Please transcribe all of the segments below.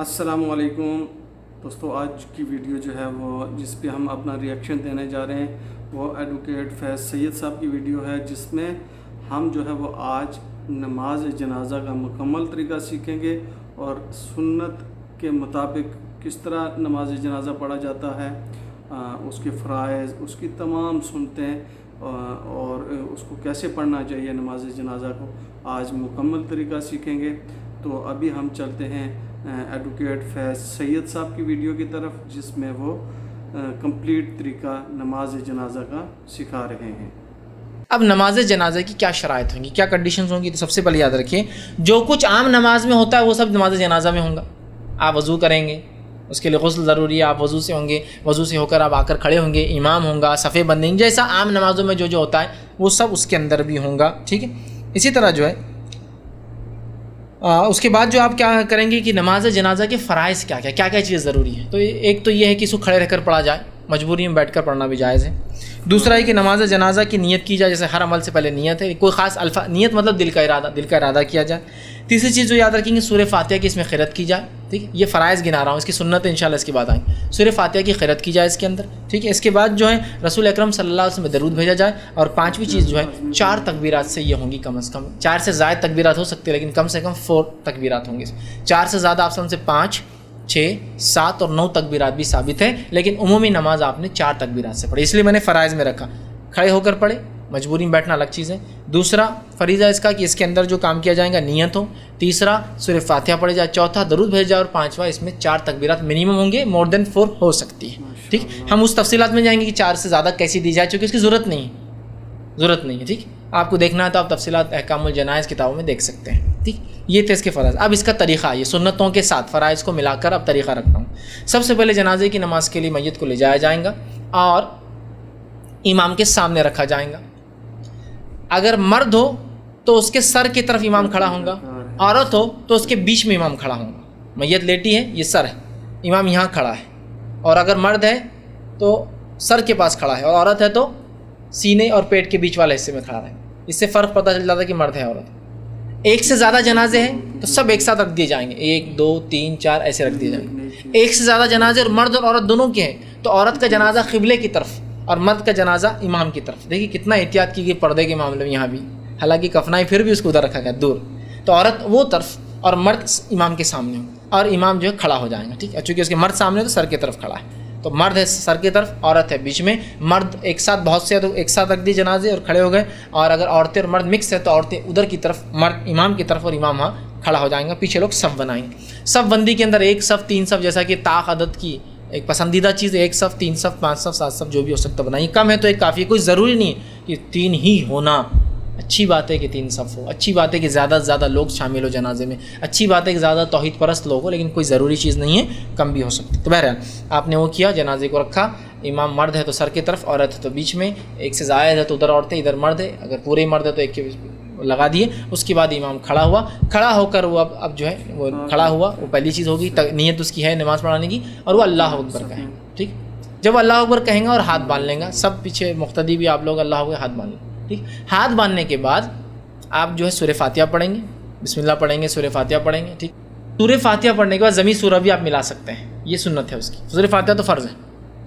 السلام علیکم دوستو، آج کی ویڈیو جو ہے وہ جس پہ ہم اپنا ریئیکشن دینے جا رہے ہیں وہ ایڈوکیٹ فیض سید صاحب کی ویڈیو ہے، جس میں ہم جو ہے وہ آج نماز جنازہ کا مکمل طریقہ سیکھیں گے اور سنت کے مطابق کس طرح نماز جنازہ پڑھا جاتا ہے، اس کے فرائض، اس کی تمام سنتیں اور اس کو کیسے پڑھنا چاہیے نماز جنازہ کو آج مکمل طریقہ سیکھیں گے۔ تو ابھی ہم چلتے ہیں ایڈوکیٹ فیض سید صاحب کی ویڈیو کی طرف، جس میں وہ کمپلیٹ طریقہ نماز جنازہ کا سکھا رہے ہیں۔ اب نماز جنازہ کی کیا شرائط ہوں گی، کیا کنڈیشنز ہوں گی؟ تو سب سے پہلے یاد رکھیے، جو کچھ عام نماز میں ہوتا ہے وہ سب نماز جنازہ میں ہوگا۔ آپ وضو کریں گے، اس کے لیے غسل ضروری ہے، آپ وضو سے ہوں گے، وضو سے ہو کر آپ آ کر کھڑے ہوں گے، امام ہوں گا، صفے بندیں گے، جیسا عام نمازوں میں جو ہوتا ہے وہ سب اس کے اندر بھی ہوں گا، ٹھیک ہے۔ اسی طرح جو ہے اس کے بعد جو آپ کیا کریں گے کہ نماز جنازہ کے فرائض کیا چیز ضروری ہے۔ تو ایک تو یہ ہے کہ اس کو کھڑے رہ کر پڑھا جائے، مجبوری میں بیٹھ کر پڑھنا بھی جائز ہے۔ دوسرا ہے کہ نماز جنازہ کی نیت کی جائے، جیسے ہر عمل سے پہلے نیت ہے، کوئی خاص نیت مطلب دل کا ارادہ کیا جائے۔ تیسری چیز جو یاد رکھیں گے، سورہ فاتحہ کی اس میں قرأت کی جائے، ٹھیک ہے۔ یہ فرائض گنا رہا ہوں، اس کی سنت انشاءاللہ اس کے بعد آئیں۔ سورہ فاتحہ کی قرأت کی جائے اس کے اندر، ٹھیک ہے۔ اس کے بعد جو ہے رسول اکرم صلی اللہ علیہ وسلم میں درود بھیجا جائے، اور پانچویں چیز جو ہے 4 تکبیرات سے یہ ہوں گی، کم از کم 4 سے زائد تکبیرات ہو سکتے ہیں، لیکن کم سے کم 4 تکبیرات ہوں گے۔ 4 سے زیادہ آپ سے 5، 6، 7 اور 9 تکبیرات بھی ثابت ہے، لیکن عمومی نماز آپ نے 4 تکبیرات سے پڑھی، اس لیے میں نے فرائض میں رکھا۔ کھڑے ہو کر پڑھے، مجبوری میں بیٹھنا الگ چیز ہے۔ دوسرا فریضہ اس کا کہ اس کے اندر جو کام کیا جائے گا نیت ہو۔ تیسرا سورہ فاتحہ پڑھی جائے۔ چوتھا درود بھیجا جائے، اور پانچواں اس میں 4 تکبیرات منیمم ہوں گے، مور دین 4 ہو سکتی ہے، ٹھیک۔ ہم اس تفصیلات میں جائیں گے کہ 4 سے زیادہ کیسی دی جائے، چونکہ اس کی ضرورت نہیں ہے، ٹھیک۔ آپ کو دیکھنا ہے تو آپ تفصیلات احکام الجنائز کتابوں میں دیکھ سکتے ہیں، ٹھیک۔ یہ تھے اس کے فرائض۔ اب اس کا طریقہ، یہ سنتوں کے ساتھ فرائض کو ملا کر اب طریقہ رکھتا ہوں۔ سب سے پہلے جنازے کی نماز کے لیے میت کو لے جایا جائے گا اور امام کے سامنے رکھا جائے گا۔ اگر مرد ہو تو اس کے سر کی طرف امام کھڑا ہوگا، عورت ہو تو اس کے بیچ میں امام کھڑا ہوگا۔ میت لیٹی ہے، یہ سر ہے، امام یہاں کھڑا ہے، اور اگر مرد ہے تو سر کے پاس کھڑا ہے، اور عورت ہے تو سینے اور پیٹ کے بیچ والے حصے میں کھڑا ہے۔ اس سے فرق پتہ چل جاتا ہے کہ مرد ہے عورت۔ ایک سے زیادہ جنازے ہیں تو سب ایک ساتھ رکھ دیے جائیں گے، 1، 2، 3، 4 ایسے رکھ دیے جائیں گے۔ ایک سے زیادہ جنازے اور مرد اور عورت دونوں کے ہیں تو عورت کا جنازہ قبلے کی طرف اور مرد کا جنازہ امام کی طرف۔ دیکھیے کتنا احتیاط کی گئی پردے کے معاملے میں، یہاں بھی حالانکہ کفنائی پھر بھی اس کو ادھر رکھا گیا دور، تو عورت وہ طرف اور مرد امام کے سامنے ہو، اور امام جو ہے کھڑا ہو جائیں گا، ٹھیک ہے۔ چونکہ اس کے مرد سامنے تو سر کی طرف کھڑا ہے، تو مرد ہے سر کی طرف، عورت ہے بیچ میں۔ مرد ایک ساتھ بہت سے تو ایک ساتھ رکھ دی جنازے اور کھڑے ہو گئے، اور اگر عورتیں اور مرد مکس ہے تو عورتیں ادھر کی طرف، مرد امام کی طرف، اور امام وہاں کھڑا ہو جائیں گا۔ پیچھے لوگ صف بنائیں گے۔ صف بندی کے اندر 1 صف 3 صف، جیسا کہ طاق عدد کی ایک پسندیدہ چیز ہے، 1 صف 3 صف 5 صف 7 صف جو بھی ہو سکتا بنائیے۔ کم ہے تو ایک کافی ہے، کوئی ضروری نہیں ہے کہ 3 ہی ہونا۔ اچھی بات ہے کہ 3 صف ہو، اچھی بات ہے کہ زیادہ سے زیادہ لوگ شامل ہو جنازے میں، اچھی بات ہے کہ زیادہ توحید پرست لوگ ہو، لیکن کوئی ضروری چیز نہیں ہے، کم بھی ہو سکتی۔ تو بہرحال آپ نے وہ کیا، جنازے کو رکھا، امام مرد ہے تو سر کی طرف، عورت ہے تو بیچ میں، 1 سے زائد ہے تو ادھر عورتیں ادھر مرد ہے، اگر پورے مرد ہے تو 1 کے لگا دیے۔ اس کے بعد امام کھڑا ہوا، کھڑا ہو کر وہ اب جو ہے وہ کھڑا ہوا، وہ پہلی چیز ہوگی، نیت اس کی ہے نماز پڑھانے کی، اور وہ اللہ اکبر کہیں، ٹھیک۔ جب اللہ اکبر کہیں گا اور ہاتھ باندھ لیں گا، سب پیچھے مقتدی بھی آپ لوگ اللہ اکبر ہاتھ باندھ لیں، ٹھیک۔ ہاتھ باندھنے کے بعد آپ جو ہے سورہ فاتحہ پڑھیں گے، بسم اللہ پڑھیں گے، سورہ فاتحہ پڑھیں گے، ٹھیک۔ سورہ فاتحہ پڑھنے کے بعد ضمی سورہ بھی آپ ملا سکتے ہیں، یہ سنت ہے اس کی۔ سورہ فاتحہ تو فرض ہے،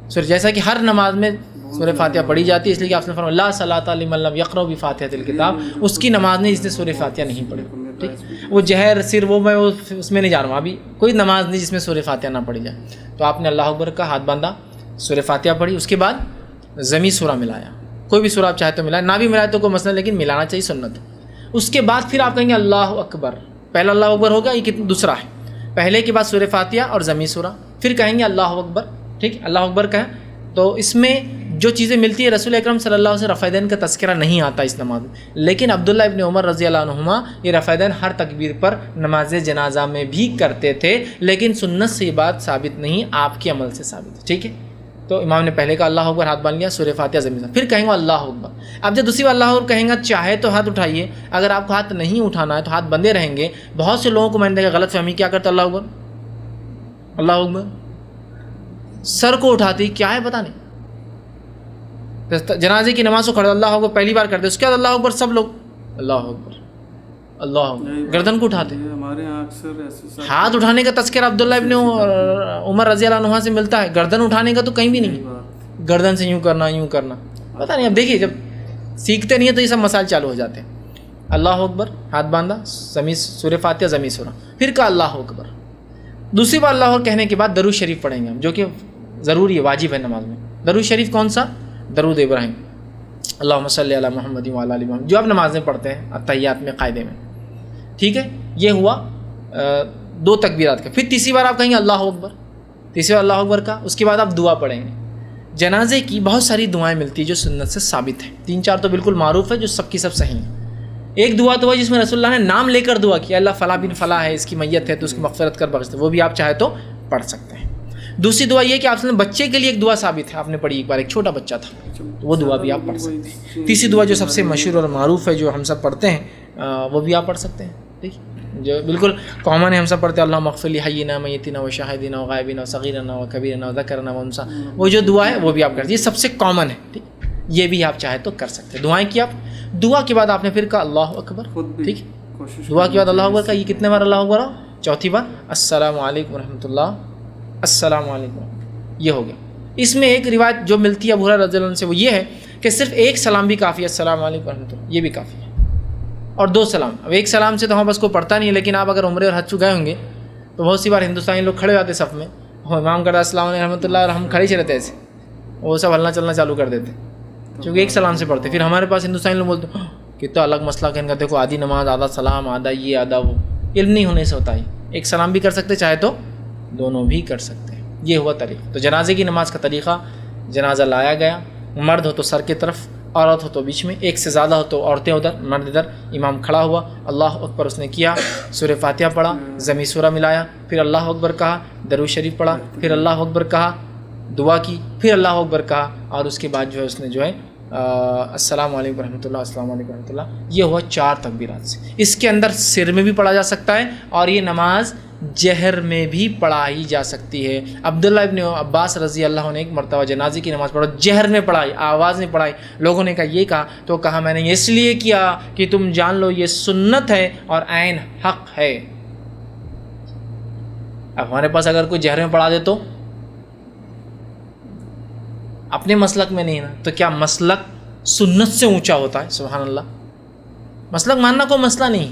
سورہ جیسا کہ ہر نماز میں سورہ فاتحہ پڑھی جاتی ہے، اس لیے کہ آپ نے فرمایا لا صلاۃ لمن لم یقرأ بفاتحۃ الکتاب، اس کی نماز نہیں جس نے سورہ فاتحہ نہیں پڑھی، ٹھیک۔ وہ جہر سر وہ میں اس میں نہیں جا رہا ہوں، ابھی کوئی نماز نہیں جس میں سورہ فاتحہ نہ پڑھی جائے۔ تو آپ نے اللہ اکبر کا ہاتھ باندھا، سورہ فاتحہ پڑھی، اس کے بعد ضمی سورہ ملایا، کوئی بھی سورہ آپ چاہے تو ملائیں، نہ بھی ملائے تو کوئی مسئلہ، لیکن ملانا چاہیے، سنت ہے۔ اس کے بعد پھر آپ کہیں گے اللہ اکبر، پہلا اللہ اکبر ہوگا، یہ دوسرا ہے، پہلے کے بعد سورہ فاتحہ اور ضمی سورہ، پھر کہیں گے اللہ اکبر، ٹھیک۔ اللہ اکبر کہیں تو اس میں جو چیزیں ملتی ہے، رسول اکرم صلی اللہ علیہ وسلم رفع دین کا تذکرہ نہیں آتا اس نماز میں، لیکن عبداللہ ابن عمر رضی اللہ عنہما یہ رفع دین ہر تکبیر پر نماز جنازہ میں بھی کرتے تھے، لیکن سنت سے یہ بات ثابت نہیں، آپ کے عمل سے ثابت ہے، ٹھیک ہے۔ تو امام نے پہلے کا اللہ اکبر ہاتھ باندھ لیا، سورہ فاتحہ ضمین، پھر کہیں گے اللہ اکبر۔ اب جب دوسری بار اللہ اکبر کہیں گا، چاہے تو ہاتھ اٹھائیے، اگر آپ کو ہاتھ نہیں اٹھانا ہے تو ہاتھ بندے رہیں گے۔ بہت سے لوگوں کو میں نے دیکھا غلط فہمی کیا کرتا، اللہ اکبر اللہ اکبر، سر کو اٹھاتی، کیا ہے پتہ نہیں، جنازے کی نماز کو کھڑے اللہ اکبر پہلی بار کرتے، اس کے بعد اللہ اکبر، سب لوگ اللہ اکبر، اللہ گردن کو اٹھاتے. یہ ہمارے یہاں اکثر ایسے ہاتھ اٹھانے کا تذکرہ عبداللہ ابن عمر رضی اللہ عنہ سے ملتا ہے, گردن اٹھانے کا تو کہیں بھی نہیں. گردن سے یوں کرنا یوں کرنا, پتہ نہیں. اب دیکھیے جب سیکھتے نہیں ہیں تو یہ سب مسائل چالو ہو جاتے ہیں. اللہ اکبر, ہاتھ باندھا, سورہ فاتحہ زمین سورہ, پھر کہا اللہ اکبر. دوسری بار اللہ اکبر کہنے کے بعد درود شریف پڑھیں گے ہم, جو کہ ضروری ہے, واجب ہے نماز میں. درود شریف کون سا؟ درود ابراہیم, اللہم صلی علی محمد وعلی آل محمد, جو آپ نماز میں پڑھتے ہیں اتحیات میں قاعدے میں. ٹھیک ہے, یہ ہوا 2 تکبیرات کا. پھر تیسری بار آپ کہیں گے اللہ اکبر, تیسری بار اللہ اکبر کا, اس کے بعد آپ دعا پڑھیں گے. جنازے کی بہت ساری دعائیں ملتی ہیں جو سنت سے ثابت ہیں. 3-4 تو بالکل معروف ہے جو سب کی سب صحیح ہیں. ایک دعا تو ہے جس میں رسول اللہ نے نام لے کر دعا کیا, اللہ فلاں بن فلاں ہے, اس کی میت ہے تو اس کی مغفرت کر بخش دے, وہ بھی آپ چاہے تو پڑھ سکتے ہیں. دوسری دعا یہ کہ آپ نے بچے کے لیے ایک دعا ثابت ہے, آپ نے پڑھی ایک بار, ایک چھوٹا بچہ تھا, وہ دعا بھی آپ پڑھ سکتے ہیں. تیسری دعا جو سب سے مشہور اور معروف ہے جو ہم سب پڑھتے ہیں وہ بھی آپ پڑھ سکتے ہیں. ٹھیک, جو بالکل کامن ہے, ہم سب پڑھتے ہیں اللہم اغفر لی حینا میتنا و شاہدنا و غائبنا و صغیرنا و کبیرنا و ذکرنا و انثا. وہ جو دعا ہے وہ بھی آپ کرتے ہیں, یہ سب سے کامن ہے. ٹھیک, یہ بھی آپ چاہے تو کر سکتے ہیں. دعائیں کی آپ, دعا کے بعد آپ نے پھر کہا اللہ اکبر. ٹھیک, دعا کے بعد اللہ اکبر کا, یہ کتنے بار اللہ اکبر؟ چوتھی بار السلام علیکم ورحمۃ اللہ, السلام علیکم. یہ ہو گیا. اس میں ایک روایت جو ملتی ہے ابو ہریرہ رضی اللہ عنہ سے, وہ یہ ہے کہ صرف ایک سلام بھی کافی ہے, السلام علیکم ورحمۃ اللہ, یہ بھی کافی ہے, اور 2 سلام. اب ایک سلام سے تو ہم بس کو پڑھتا نہیں ہے, لیکن آپ اگر عمرے اور حج چکے ہوں گے تو بہت سی بار ہندوستانی لوگ کھڑے ہوتے صف میں, امام کرتا السلام علیکم ورحمۃ اللہ, اور ہم کھڑے ہی رہتے ایسے, وہ سب ہلنا چلنا چالو کر دیتے کیونکہ ایک سلام سے پڑھتے. پھر ہمارے پاس ہندوستانی لوگ بولتے کتنا الگ مسئلہ کہ ان کا دیکھو آدھی نماز آدھا سلام آدھا یہ آدھا وہ, علم نہیں ہونے سے ہوتا ہے. ایک سلام بھی کر سکتے, چاہے تو دونوں بھی کر سکتے ہیں. یہ ہوا طریقہ. تو جنازے کی نماز کا طریقہ, جنازہ لایا گیا, مرد ہو تو سر کی طرف, عورت ہو تو بیچ میں, ایک سے زیادہ ہو تو عورتیں ادھر مرد ادھر, امام کھڑا ہوا, اللہ اکبر اس نے کیا, سورہ فاتحہ پڑھا, زمین سورہ ملایا, پھر اللہ اکبر کہا, درود شریف پڑھا, پھر اللہ اکبر کہا, دعا کی, پھر اللہ اکبر کہا, اور اس کے بعد جو ہے اس نے جو ہے السلام علیکم ورحمۃ اللہ, السلام علیکم ورحمۃ اللہ. یہ ہوا 4 تکبیرات سے. اس کے اندر سر میں بھی پڑھا جا سکتا ہے, اور یہ نماز جہر میں بھی پڑھائی جا سکتی ہے. عبداللہ ابن عباس رضی اللہ عنہ ایک مرتبہ جنازے کی نماز پڑھا, جہر میں پڑھائی, آواز میں پڑھائی. لوگوں نے کہا یہ کہا, تو کہا میں نے اس لیے کیا کہ تم جان لو یہ سنت ہے اور عین حق ہے. اب ہمارے پاس اگر کوئی جہر میں پڑھا دے تو اپنے مسلک میں نہیں نا, تو کیا مسلک سنت سے اونچا ہوتا ہے؟ سبحان اللہ. مسلک ماننا کوئی مسئلہ نہیں,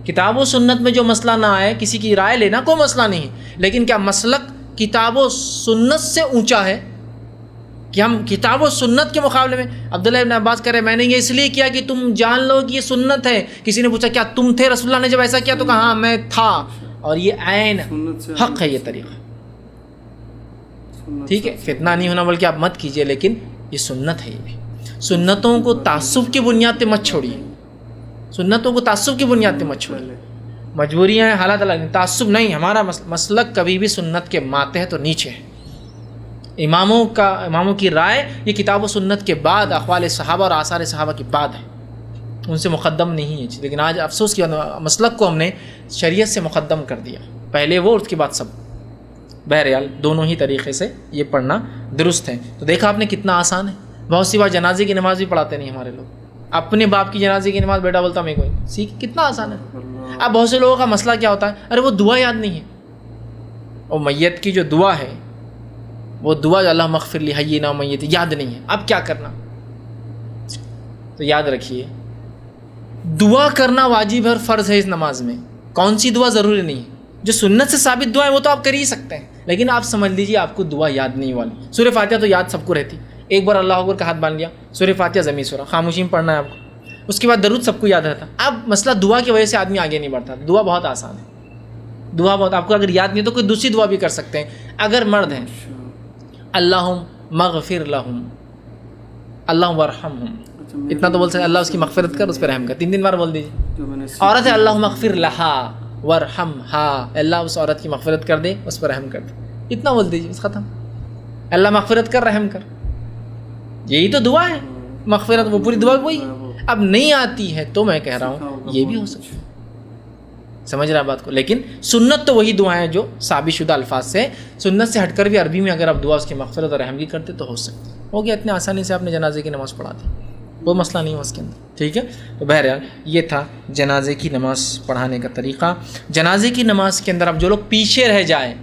کتاب و سنت میں جو مسئلہ نہ آئے, کسی کی رائے لینا کوئی مسئلہ نہیں, لیکن کیا مسلک کتاب و سنت سے اونچا ہے کہ ہم کتاب و سنت کے مقابلے میں؟ عبداللہ ابن عباس کہہ رہے میں نے یہ اس لیے کیا کہ تم جان لو کہ یہ سنت ہے. کسی نے پوچھا کیا تم تھے رسول اللہ نے جب ایسا کیا؟ تو کہا ہاں میں تھا, اور یہ عین حق ہے, یہ طریقہ. ٹھیک ہے, فتنہ نہیں ہونا بلکہ آپ مت کیجئے, لیکن یہ سنت ہے. یہ بھی سنتوں کو تعصب کی بنیاد پہ مت چھوڑیے, سنتوں کو تعصب کی بنیاد پہ مت چھوڑیے. مجبوریاں ہیں, حالات الگ, تعصب نہیں. ہمارا مسلک کبھی بھی سنت کے ماتحت اور نیچے ہے. اماموں کی رائے یہ کتاب و سنت کے بعد, اقوال صحابہ اور آثار صحابہ کے بعد ہے, ان سے مقدم نہیں ہے. لیکن آج افسوس کی مسلک کو ہم نے شریعت سے مقدم کر دیا, پہلے وہ اس کے بعد سب. بہرحال دونوں ہی طریقے سے یہ پڑھنا درست ہے. تو دیکھا آپ نے کتنا آسان ہے. بہت سی بار جنازے کی نماز بھی پڑھاتے نہیں ہمارے لوگ, اپنے باپ کی جنازے کی نماز بیٹا بولتا میں کوئی سیکھ, کتنا آسان ہے. اب بہت سے لوگوں کا مسئلہ کیا ہوتا ہے, ارے وہ دعا یاد نہیں ہے, اور میت کی جو دعا ہے وہ دعا جو اللہ مغفر لی حینا میت یاد نہیں ہے. اب کیا کرنا؟ تو یاد رکھیے دعا کرنا واجب ہے اور فرض ہے اس نماز میں. کون سی دعا ضروری نہیں ہے, جو سنت سے ثابت دعا ہے وہ تو آپ کر ہی سکتے ہیں, لیکن آپ سمجھ لیجیے آپ کو دعا یاد نہیں والی. سورہ فاتحہ تو یاد سب کو رہتی, ایک بار اللہ اکبر کا ہاتھ باندھ لیا, سورہ فاتحہ زمین سورہ خاموشی میں پڑھنا ہے آپ کو, اس کے بعد درود سب کو یاد رہتا. اب مسئلہ دعا کی وجہ سے آدمی آگے نہیں بڑھتا. دعا بہت آسان ہے, دعا بہت, آپ کو اگر یاد نہیں تو کوئی دوسری دعا بھی کر سکتے ہیں. اگر مرد ہیں اللہم مغفر لہم, اللہم ورحمہم, اتنا تو بول سکتے اللہ اس کی مغفرت کر, اس پہ رحم کر, 3 بار بول دیجیے. عورت ہے اللہم مغفر لہا ورحمہا, اللہ اس عورت کی مغفرت کر دے, اس پر رحم کر دے, اتنا بول دیجیے, بس ختم. اللہ مغفرت کر, رحم کر, یہی تو دعا ہے. مغفرت وہ پوری دعا وہی. اب نہیں آتی ہے تو میں کہہ رہا ہوں یہ بھی ہو سکتا ہے, سمجھ رہا بات کو. لیکن سنت تو وہی دعائیں ہیں جو ثابت شدہ الفاظ سے, سنت سے ہٹ کر بھی عربی میں اگر آپ دعا اس کی مغفرت اور رحم کی کرتے تو ہو سکتی. ہو گیا, اتنے آسانی سے آپ نے جنازے کی نماز پڑھا دی. کوئی مسئلہ نہیں ہے اس کے اندر. ٹھیک ہے. تو بہرحال یہ تھا جنازے کی نماز پڑھانے کا طریقہ. جنازے کی نماز کے اندر اب جو لوگ پیچھے رہ جائیں,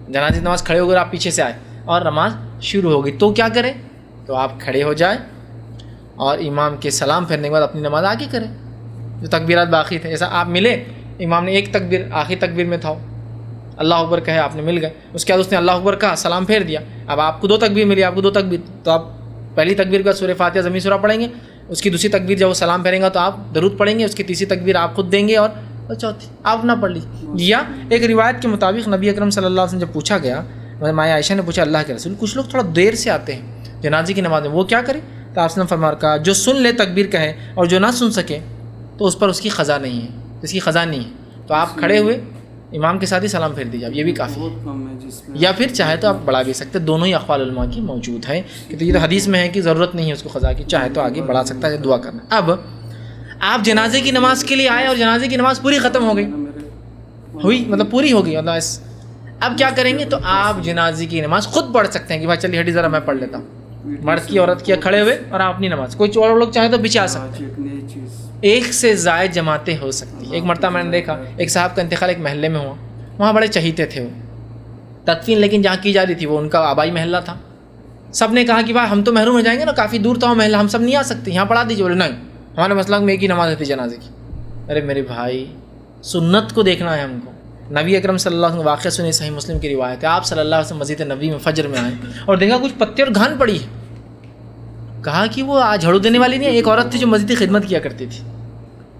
جنازے کی نماز کھڑے ہو گئے, آپ پیچھے سے آئے اور نماز شروع ہو گئی, تو کیا کریں؟ تو آپ کھڑے ہو جائیں اور امام کے سلام پھیرنے کے بعد اپنی نماز آگے کریں. جو تکبیرات باقی تھے, جیسا آپ ملے, امام نے ایک تکبیر آخری تکبیر میں تھا, اللہ اکبر کہے, آپ نے مل گئے, اس کے بعد اس نے اللہ اکبر کہا, سلام پھیر دیا. اب آپ کو 2 تکبیر ملی, آپ کو 2 تکبیر, تو آپ پہلی تکبیر کا سورہ فاتحہ ضمی سورہ پڑھیں گے, اس کی دوسری تکبیر جب وہ سلام پھیریں گا تو آپ درود پڑھیں گے, اس کی تیسری تکبیر آپ خود دیں گے اور چوتھی آپ نہ پڑھ لیجیے. یا ایک روایت کے مطابق نبی اکرم صلی اللہ علیہ وسلم جب پوچھا گیا, ماں عائشہ نے پوچھا, اللہ کے رسول کچھ لوگ تھوڑا دیر سے آتے ہیں جنازے کی نماز میں, وہ کیا کریں؟ تو آپ نے فرمایا کہا, جو سن لے تکبیر کہے اور جو نہ سن سکے تو اس پر اس کی قضا نہیں ہے, اس کی قضا نہیں ہے. تو آپ کھڑے ہوئے امام کے ساتھ ہی سلام پھیر دیجیے, یہ بھی کافی ہے. یا پھر چاہے تو آپ بڑھا بھی سکتے, دونوں ہی اقوال علماء کی موجود ہے کہ تو یہ تو حدیث میں ہے کہ ضرورت نہیں ہے اس کو قضا کی, چاہے تو آگے بڑھا سکتا ہے, دعا کرنا. اب آپ جنازے کی نماز کے لیے آئے اور جنازے کی نماز پوری ختم ہو گئی, ہوئی مطلب پوری ہو گئی, مطلب اب کیا کریں گے؟ تو آپ جنازے کی نماز خود پڑھ سکتے ہیں کہ بھائی چلیے ہٹی ذرا میں پڑھ لیتا ہوں. مرد کی عورت کیا کھڑے ہوئے اور آپ اپنی نماز, کوئی اور لوگ چاہیں تو پیچھے آ سکتے ہیں. ایک سے زائد جماعتیں ہو سکتی ہیں. ایک مرتبہ میں نے دیکھا ایک صاحب کا انتقال ایک محلے میں ہوا, وہاں بڑے چہیتے تھے وہ, تدفین لیکن جہاں کی جا رہی تھی وہ ان کا آبائی محلہ تھا. سب نے کہا کہ بھائی ہم تو محروم ہو جائیں گے نا, کافی دور تھا وہ محلہ, ہم سب نہیں آ سکتے, یہاں پڑھا دیجیے. بولے نہیں, ہمارے مسلک میں ایک ہی نماز ہوتی جنازے کی. ارے میرے بھائی, سنت کو دیکھنا ہے ہم کو. نبی اکرم صلی اللہ علیہ وسلم واقعہ سنی, صحیح مسلم کی روایت ہے, آپ صلی اللہ علیہ وسلم مسجد نبی میں فجر میں آئے اور دیکھا کچھ پتے اور گھان پڑی ہے. کہا کہ وہ آج جھاڑو دینے والی نہیں, ایک عورت تھی جو مسجد کی خدمت کیا کرتی تھی.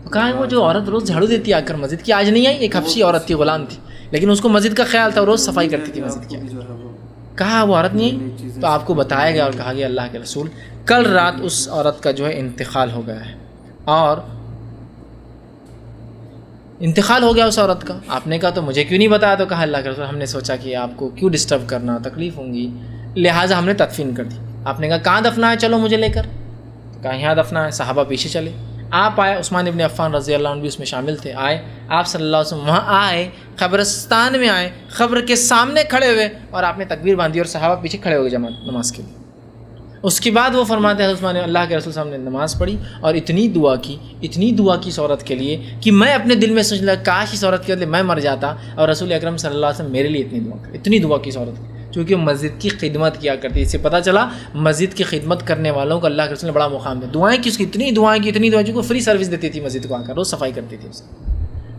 تو کہا وہ جو عورت روز جھاڑو دیتی آ کر مسجد کی, آج نہیں آئی, ایک حبشی عورت تھی, غلام تھی, لیکن اس کو مسجد کا خیال تھا, روز صفائی کرتی تھی مسجد کی. کہا وہ عورت نہیں آئی, تو آپ کو بتایا گیا اور کہا گیا اللہ کے رسول کل رات اس عورت کا جو ہے انتقال ہو گیا ہے, اور انتقال ہو گیا اس عورت کا. آپ نے کہا تو مجھے کیوں نہیں بتایا؟ تو کہا اللہ کے رسول ہم نے سوچا کہ آپ کو کیوں ڈسٹرب کرنا, تکلیف ہوں گی, لہٰذا ہم نے تدفین کر دی. آپ نے کہا کہاں دفنا ہے, چلو مجھے لے کر. تو کہا یہاں دفنا ہے. صحابہ پیچھے چلے, آپ آئے, عثمان ابن عفان رضی اللہ عنہ بھی اس میں شامل تھے, آئے آپ صلی اللہ علیہ وسلم وہاں آئے, قبرستان میں آئے, قبر کے سامنے کھڑے ہوئے اور آپ نے تکبیر باندھی اور صحابہ پیچھے کھڑے ہو گئے جماعت نماز کے لیے. اس کے بعد وہ فرماتے ہیں عثمان, اللہ کے رسول صاحب نے نماز پڑھی اور اتنی دعا کی اس عورت کے لیے کہ میں اپنے دل میں سوچ لگا کاش اس عورت کے بدلے میں مر جاتا اور رسول اکرم صلی اللہ علیہ وسلم میرے لیے اتنی دعا کی اس عورت کی, چونکہ وہ مسجد کی خدمت کیا کرتی. اس سے پتہ چلا مسجد کی خدمت کرنے والوں کو اللہ کے رسول نے بڑا مقام دیا. دعائیں کی اس کی, اتنی دعائیں چونکہ فری سروس دیتی تھی مسجد کو آ کر, روز صفائی کرتی تھی اس.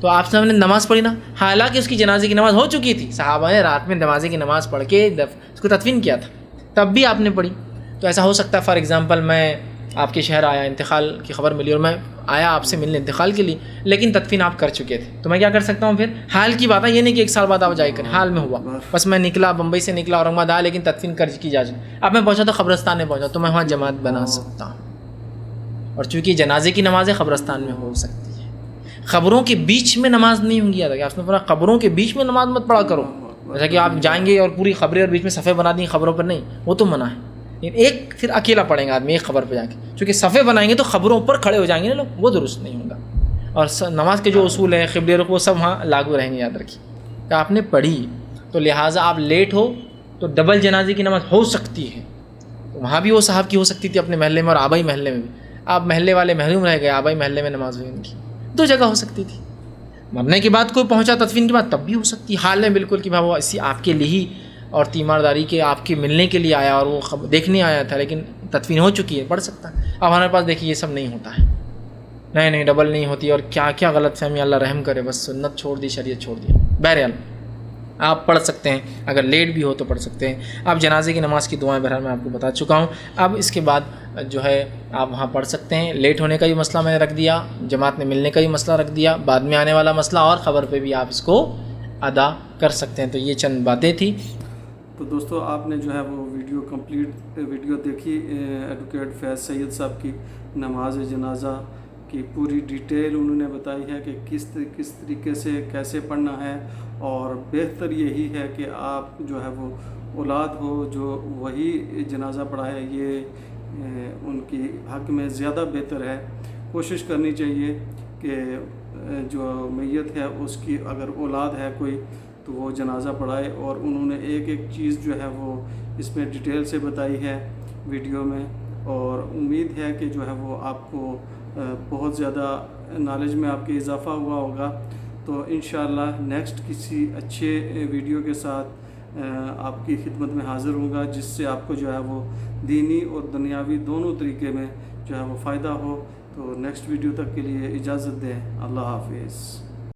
تو آپ صاحب نے نماز پڑھی نا, حالانکہ اس کی جنازے کی نماز ہو چکی تھی, صحابہ نے رات میں جنازے کی نماز پڑھ کے اس کو تدفین کیا تھا, تب بھی آپ نے پڑھی. تو ایسا ہو سکتا ہے فار ایگزامپل میں آپ کے شہر آیا, انتقال کی خبر ملی اور میں آیا آپ سے ملنے انتقال کے لیے, لیکن تدفین آپ کر چکے تھے, تو میں کیا کر سکتا ہوں؟ پھر حال کی بات ہے, یہ نہیں کہ 1 سال بعد آپ جائے کریں, حال میں ہوا, بس میں نکلا بمبئی سے نکلا, اورنگ آباد آیا, لیکن تدفین کر کی جا چکی. اب میں پہنچا تو قبرستان میں پہنچا, تو میں وہاں جماعت بنا سکتا ہوں. اور چونکہ جنازے کی نمازیں قبرستان میں ہو سکتی ہے, قبروں کے بیچ میں نماز نہیں ہوں گی. یاد رکھیں, آپ نے فرمایا قبروں کے بیچ میں نماز مت پڑھا کرو, جیسا کہ آپ جائیں گے اور پوری قبریں اور بیچ میں صفحے بنا دیں قبروں پر, نہیں, وہ تو منع ہے. ایک پھر اکیلا پڑھیں گے آدمی ایک خبر پہ جا کے, چونکہ صفحے بنائیں گے تو خبروں پر کھڑے ہو جائیں گے نا لوگ, وہ درست نہیں ہوگا. اور نماز کے جو اصول ہیں, قبلے رخ, وہ سب وہاں لاگو رہیں گے. یاد رکھیے کہ آپ نے پڑھی تو لہٰذا آپ لیٹ ہو تو ڈبل جنازے کی نماز ہو سکتی ہے. وہاں بھی وہ صاحب کی ہو سکتی تھی اپنے محلے میں, اور آبائی محلے میں بھی. آپ محلے والے محروم رہ گئے, آبائی محلے میں نماز ہوئی ان کی, 2 جگہ ہو سکتی تھی. مرنے کے بعد کوئی پہنچا تدفین کے بعد, تب بھی ہو سکتی. حال میں بالکل کہ بھائی وہ اسی آپ کے لیے ہی اور تیمارداری کے آپ کے ملنے کے لیے آیا اور وہ دیکھنے آیا تھا, لیکن تدفین ہو چکی ہے, پڑھ سکتا ہے. اب ہمارے پاس دیکھیے یہ سب نہیں ہوتا ہے, نہیں ڈبل نہیں ہوتی, اور کیا غلط فہمی, اللہ رحم کرے, بس سنت چھوڑ دی, شریعت چھوڑ دی. بہرحال آپ پڑھ سکتے ہیں, اگر لیٹ بھی ہو تو پڑھ سکتے ہیں. اب جنازے کی نماز کی دعائیں بہرحال میں آپ کو بتا چکا ہوں. اب اس کے بعد جو ہے آپ وہاں پڑھ سکتے ہیں. لیٹ ہونے کا بھی مسئلہ میں نے رکھ دیا, جماعت میں ملنے کا بھی مسئلہ رکھ دیا, بعد میں آنے والا مسئلہ, اور خبر پہ بھی آپ اس کو ادا کر سکتے ہیں. تو یہ چند باتیں تھیں. تو دوستو آپ نے جو ہے وہ ویڈیو کمپلیٹ ویڈیو دیکھی, ایڈوکیٹ فیض سید صاحب کی نماز جنازہ کی پوری ڈیٹیل انہوں نے بتائی ہے کہ کس طریقے سے کیسے پڑھنا ہے. اور بہتر یہی ہے کہ آپ جو ہے وہ اولاد ہو جو وہی جنازہ پڑھائے, یہ ان کی حق میں زیادہ بہتر ہے. کوشش کرنی چاہیے کہ جو میت ہے اس کی اگر اولاد ہے کوئی تو وہ جنازہ پڑھائے. اور انہوں نے ایک چیز جو ہے وہ اس میں ڈیٹیل سے بتائی ہے ویڈیو میں, اور امید ہے کہ جو ہے وہ آپ کو بہت زیادہ نالج میں آپ کے اضافہ ہوا ہوگا. تو انشاءاللہ نیکسٹ کسی اچھے ویڈیو کے ساتھ آپ کی خدمت میں حاضر ہوں گا، جس سے آپ کو جو ہے وہ دینی اور دنیاوی دونوں طریقے میں جو ہے وہ فائدہ ہو. تو نیکسٹ ویڈیو تک کے لیے اجازت دیں. اللہ حافظ.